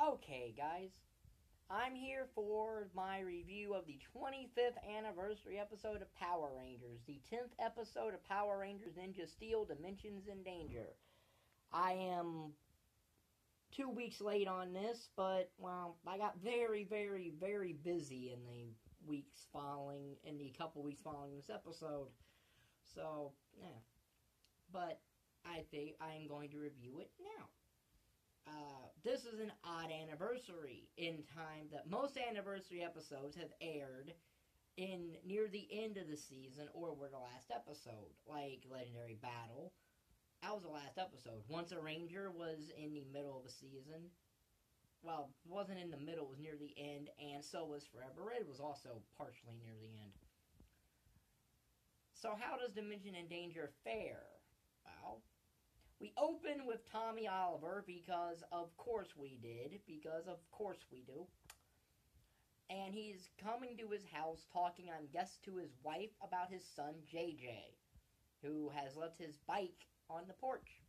Okay, guys, I'm here for my review of the 25th anniversary episode of Power Rangers, the 10th episode of Power Rangers Ninja Steel Dimensions in Danger. I am 2 weeks late on this, but, well, I got very busy in the couple weeks following this episode. So, yeah. But I think I'm going to review it now. This is an odd anniversary in time that most anniversary episodes have aired in near the end of the season or were the last episode, like Legendary Battle. That was the last episode. Once a Ranger was in the middle of the season. Well, it wasn't in the middle, it was near the end, and so was Forever Red was also partially near the end. So how does Dimension in Danger fare? Well, we open with Tommy Oliver because of course we did, because of course we do. And he's coming to his house talking, I guess, to his wife about his son JJ, who has left his bike on the porch.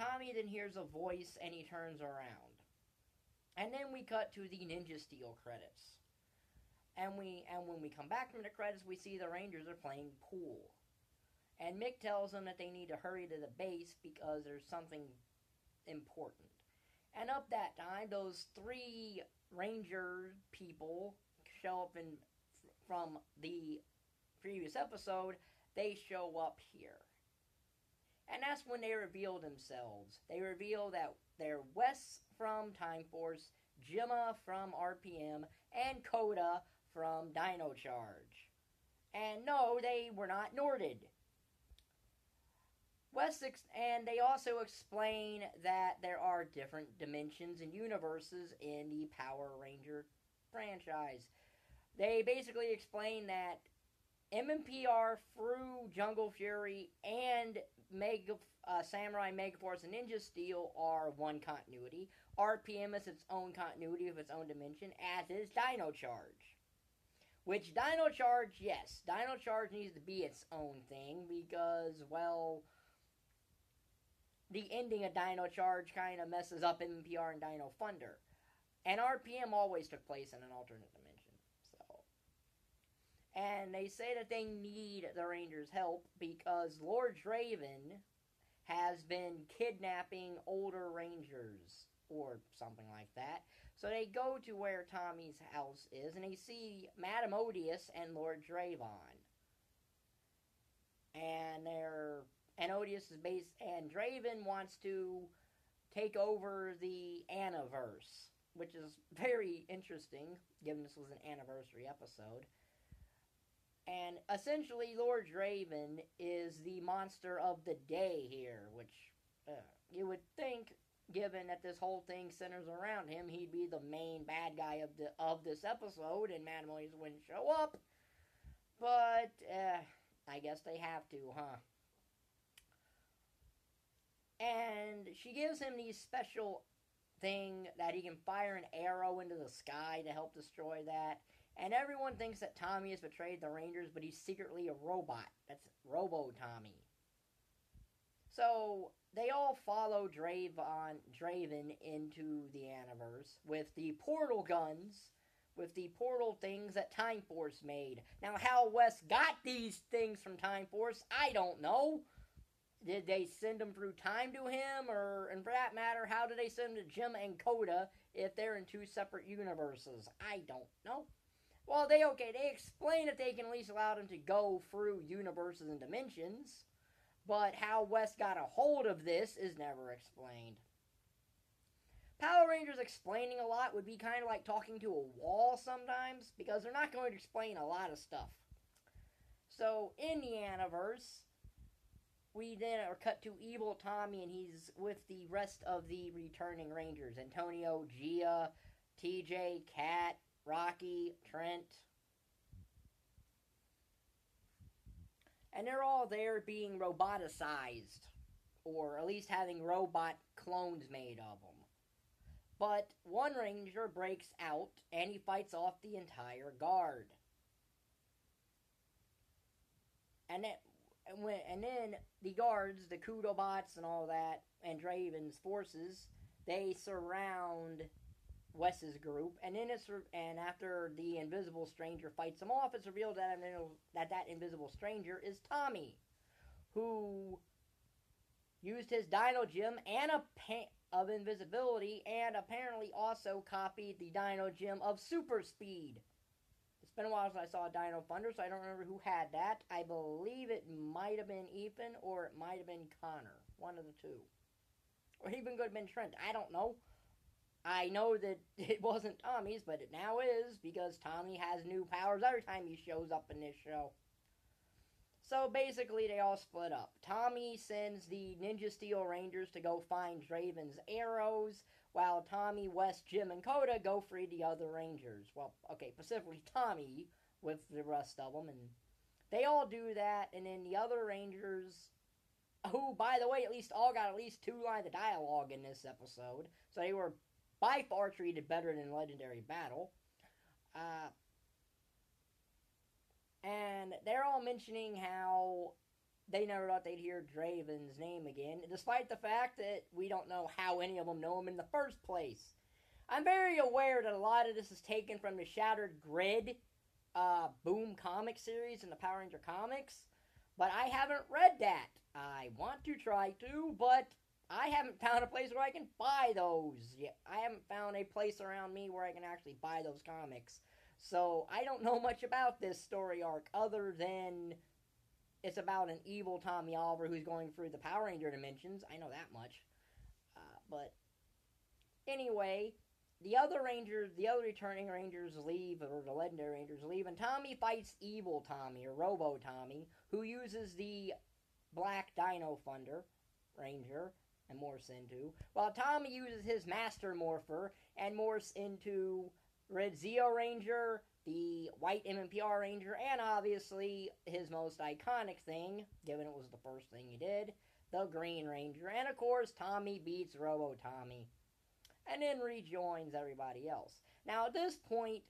Tommy then hears a voice and he turns around. And then we cut to the Ninja Steel credits. And when we come back from the credits, we see the Rangers are playing pool. And Mick tells them that they need to hurry to the base because there's something important. And up that time, those three Ranger people show up from the previous episode. They show up here. And that's when they reveal themselves. They reveal that they're Wes from Time Force, Gemma from RPM, and Coda from Dino Charge. And no, they were not Norded. And they also explain that there are different dimensions and universes in the Power Ranger franchise. They basically explain that MMPR through Jungle Fury and Samurai Megaforce and Ninja Steel are one continuity. RPM is its own continuity of its own dimension, as is Dino Charge. Which Dino Charge, yes, Dino Charge needs to be its own thing because, well, the ending of Dino Charge kind of messes up MMPR and Dino Thunder. And RPM always took place in an alternate dimension. And they say that they need the Rangers' help because Lord Draven has been kidnapping older Rangers or something like that. So they go to where Tommy's house is and they see Madame Odious and Lord Draven. And Odious is and Draven wants to take over the Aniverse, which is very interesting, given this was an anniversary episode. And essentially, Lord Draven is the monster of the day here, which you would think, given that this whole thing centers around him, he'd be the main bad guy of this episode, and Madame Odious wouldn't show up. But I guess they have to, huh? And she gives him the special thing that he can fire an arrow into the sky to help destroy that. And everyone thinks that Tommy has betrayed the Rangers, but he's secretly a robot. That's Robo-Tommy. So they all follow Draven into the Aniverse with the portal guns, with the portal things that Time Force made. Now, how Wes got these things from Time Force, I don't know. Did they send them through time to him? Or, and for that matter, how did they send them to Gemma and Coda if they're in two separate universes? I don't know. Well, they explain that they can at least allow them to go through universes and dimensions. But how Wes got a hold of this is never explained. Power Rangers explaining a lot would be kind of like talking to a wall sometimes, because they're not going to explain a lot of stuff. So, in the Aniverse, we then are cut to Evil Tommy, and he's with the rest of the returning Rangers. Antonio, Gia, TJ, Kat, Rocky, Trent. And they're all there being roboticized, or at least having robot clones made of them. But one Ranger breaks out, and he fights off the entire guard. And then the guards, the Kudobots and all that, and Draven's forces, they surround Wes's group, and after the invisible stranger fights him off, it's revealed that invisible stranger is Tommy, who used his Dino Gem and of invisibility, and apparently also copied the Dino Gem of super speed. It's been a while since I saw Dino Thunder, so I don't remember who had that. I believe it might have been Ethan, or it might have been Connor. One of the two. Or even could have been Trent. I don't know. I know that it wasn't Tommy's, but it now is, because Tommy has new powers every time he shows up in this show. So basically, they all split up. Tommy sends the Ninja Steel Rangers to go find Draven's arrows, while Tommy, Wes, Jim, and Koda go free the other Rangers. Well, okay, specifically Tommy with the rest of them, and they all do that, and then the other Rangers, who, by the way, all got at least 2 lines of dialogue in this episode, so they were by far treated better than Legendary Battle. And they're all mentioning how they never thought they'd hear Draven's name again, despite the fact that we don't know how any of them know him in the first place. I'm very aware that a lot of this is taken from the Shattered Grid Boom comic series in the Power Ranger comics, but I haven't read that. I want to try to, but I haven't found a place where I can buy those yet. I haven't found a place around me where I can actually buy those comics. So I don't know much about this story arc other than it's about an evil Tommy Oliver who's going through the Power Ranger dimensions. I know that much. But anyway, the other returning Rangers leave, or the Legendary Rangers leave, and Tommy fights Evil Tommy, or Robo Tommy, who uses the Black Dino Thunder Ranger and morphs into, while Tommy uses his Master Morpher and morphs into Red Zeo Ranger, the White MMPR Ranger, and obviously his most iconic thing, given it was the first thing he did, the Green Ranger. And of course, Tommy beats Robo Tommy, and then rejoins everybody else. Now at this point,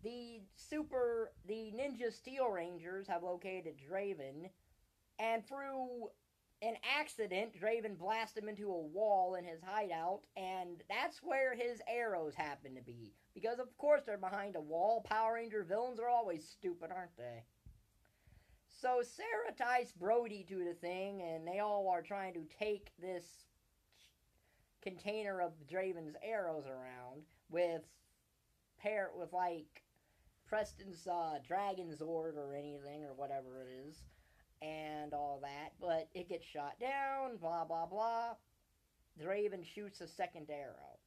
the Ninja Steel Rangers have located Draven, and through an accident, Draven blasts him into a wall in his hideout, and that's where his arrows happen to be. Because of course they're behind a wall. Power Ranger villains are always stupid, aren't they? So Sarah ties Brody to the thing, and they all are trying to take this container of Draven's arrows around with like Preston's Dragon Zord or anything, or whatever it is, and all that, but it gets shot down, blah, blah, blah. Draven shoots a second arrow.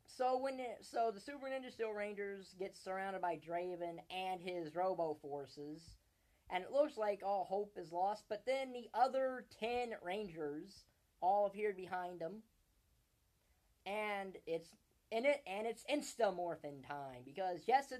So the Super Ninja Steel Rangers get surrounded by Draven and his Robo forces, and it looks like all hope is lost, but then the other 10 Rangers all appeared behind them, and it's Instamorphin time, because yes,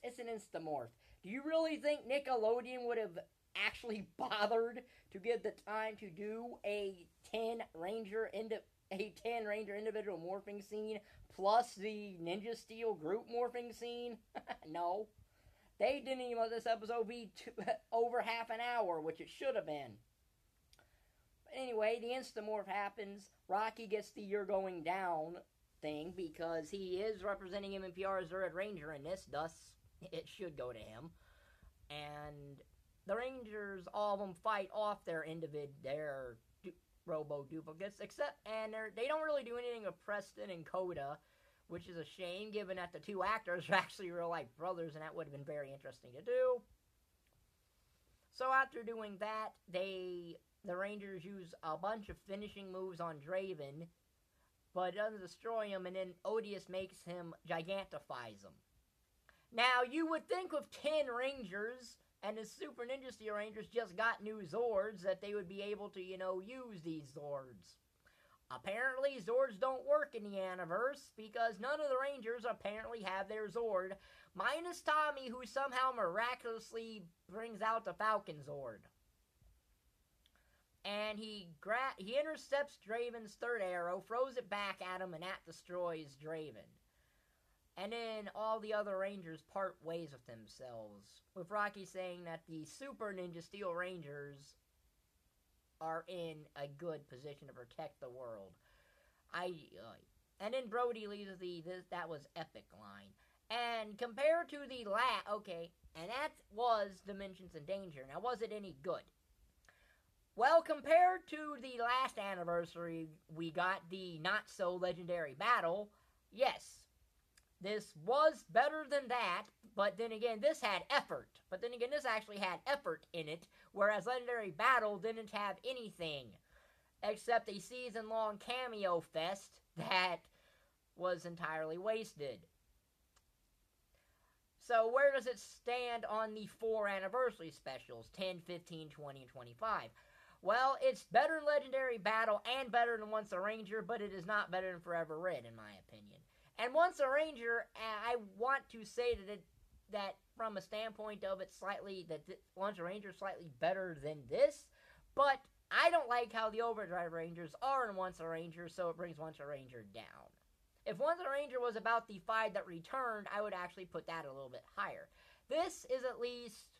it's an Instamorph. Do you really think Nickelodeon would have actually bothered to give the time to do a 10 Ranger individual morphing scene plus the Ninja Steel group morphing scene? No. They didn't even let this episode be over half an hour, which it should have been. But anyway, the Instamorph happens. Rocky gets the "you're going down" thing because he is representing MMPR as the Red Ranger in this, thus it should go to him. And the Rangers, all of them, fight off their Robo duplicates, and they don't really do anything with Preston and Koda, which is a shame given that the two actors are actually real life brothers, and that would have been very interesting to do. So after doing that, the Rangers use a bunch of finishing moves on Draven, but it doesn't destroy him, and then Odious gigantifies him. Now, you would think with 10 Rangers, and the Super Ninja Steel Rangers just got new Zords, that they would be able to, use these Zords. Apparently, Zords don't work in the Aniverse, because none of the Rangers apparently have their Zord, minus Tommy, who somehow miraculously brings out the Falcon Zord. And he intercepts Draven's third arrow, throws it back at him, and that destroys Draven. And then all the other Rangers part ways with themselves, with Rocky saying that the Super Ninja Steel Rangers are in a good position to protect the world. And then Brody leaves that was epic line. And compared to the okay, and that was Dimensions in Danger. Now, was it any good? Well, compared to the last anniversary, we got the not-so-legendary battle. Yes, this was better than that, but then again, this had effort. But then again, this actually had effort in it, whereas Legendary Battle didn't have anything except a season-long cameo fest that was entirely wasted. So where does it stand on the 4 anniversary specials, 10, 15, 20, and 25? Well, it's better than Legendary Battle and better than Once a Ranger, but it is not better than Forever Red, in my opinion. And Once a Ranger, I want to say that from a standpoint of it slightly, that Once a Ranger is slightly better than this, but I don't like how the Overdrive Rangers are in Once a Ranger, so it brings Once a Ranger down. If Once a Ranger was about the 5 that returned, I would actually put that a little bit higher. This is at least...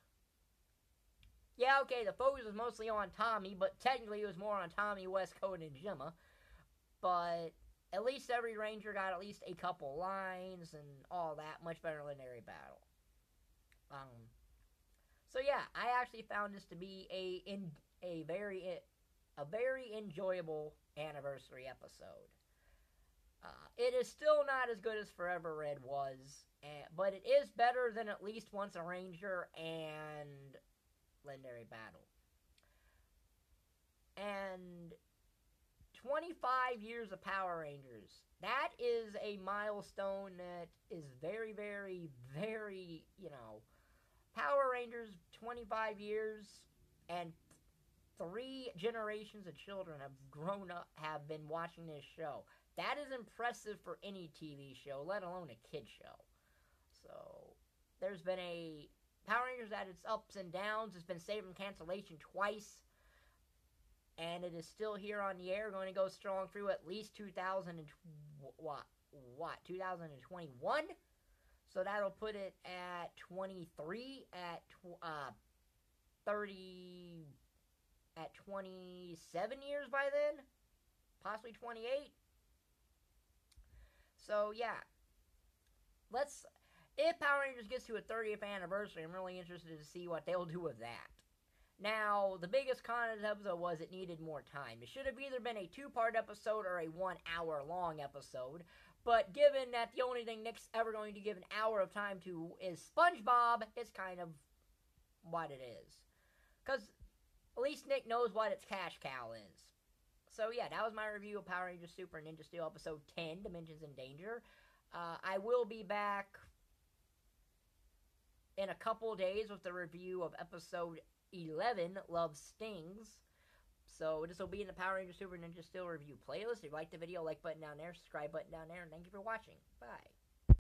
Yeah, okay, the focus was mostly on Tommy, but technically it was more on Tommy, Westcoat, and Jimma. But at least every Ranger got at least a couple lines and all that. Much better than Legendary Battle. So yeah, I actually found this to be a very enjoyable anniversary episode. It is still not as good as Forever Red was, but it is better than at least Once a Ranger and Legendary Battle. And 25 years of Power Rangers. That is a milestone that is very, very, very, Power Rangers, 25 years, and 3 generations of children have grown up, have been watching this show. That is impressive for any TV show, let alone a kid show. So, there's been a Power Rangers at its ups and downs. It's been saved from cancellation twice. And it is still here on the air, going to go strong through at least 2021? So that'll put it at 23, at 30, at 27 years by then? Possibly 28? So, yeah. If Power Rangers gets to a 30th anniversary, I'm really interested to see what they'll do with that. Now, the biggest con of the episode was it needed more time. It should have either been a 2-part episode or a 1-hour-long episode. But given that the only thing Nick's ever going to give an hour of time to is SpongeBob, it's kind of what it is. Because at least Nick knows what its cash cow is. So yeah, that was my review of Power Rangers Super Ninja Steel Episode 10, Dimensions in Danger. I will be back in a couple days with the review of Episode 11, Love Stings. So this will be in the Power Rangers Super Ninja Steel review playlist. If you liked the video, like button down there, subscribe button down there, and thank you for watching. Bye.